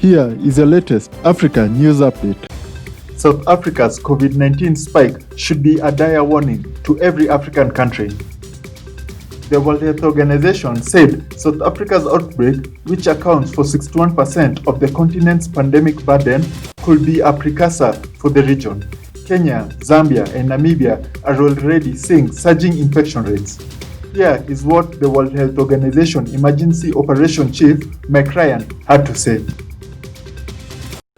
Here is your latest Africa news update. South Africa's COVID-19 spike should be a dire warning to every African country. The World Health Organization said South Africa's outbreak, which accounts for 61% of the continent's pandemic burden, could be a precursor for the region. Kenya, Zambia, and Namibia are already seeing surging infection rates. Here is what the World Health Organization Emergency Operation Chief Mike Ryan had to say.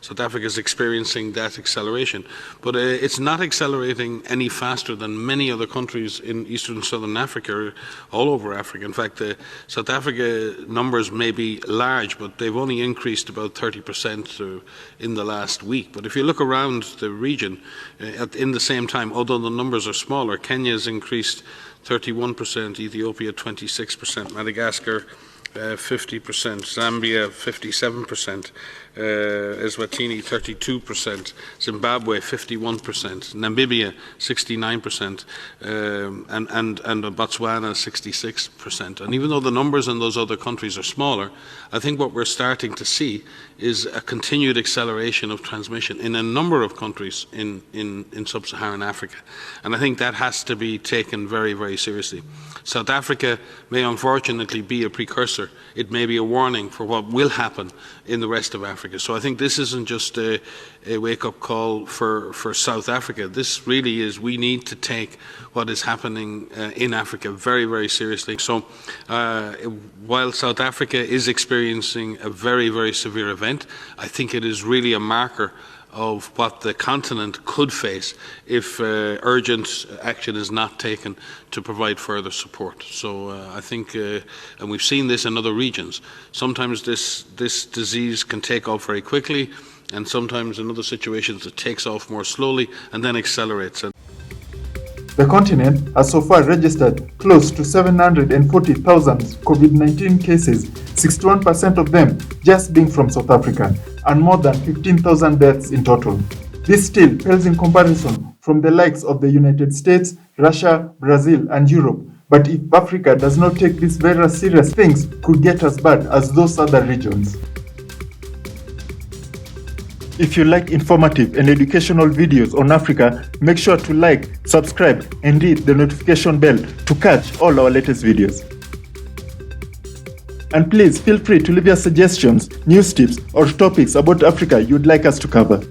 South Africa is experiencing that acceleration, but it's not accelerating any faster than many other countries in Eastern and Southern Africa, all over Africa. In fact, the South Africa numbers may be large, but they've only increased about 30% in the last week. But if you look around the region, in the same time, although the numbers are smaller, Kenya's increased 31%, Ethiopia 26%, Madagascar 50%, Zambia 57%, Eswatini 32%, Zimbabwe 51%, Namibia 69%, and Botswana 66%. And even though the numbers in those other countries are smaller, I think what we're starting to see is a continued acceleration of transmission in a number of countries in sub-Saharan Africa. And I think that has to be taken very, very seriously. South Africa may unfortunately be a precursor. It may be a warning for what will happen in the rest of Africa. So I think this isn't just a wake-up call for South Africa. This really is, we need to take what is happening in Africa very, very seriously. So while South Africa is experiencing a very, very severe event, I think it is really a marker of what the continent could face if urgent action is not taken to provide further support. So I think, and we've seen this in other regions, sometimes this disease can take off very quickly, and sometimes in other situations it takes off more slowly and then accelerates. The continent has so far registered close to 740,000 COVID-19 cases, 61% of them just being from South Africa, and more than 15,000 deaths in total. This still pales in comparison from the likes of the United States, Russia, Brazil, and Europe. But if Africa does not take this virus serious, things could get as bad as those other regions. If you like informative and educational videos on Africa, make sure to like, subscribe, and hit the notification bell to catch all our latest videos. And please feel free to leave your suggestions, news tips, or topics about Africa you'd like us to cover.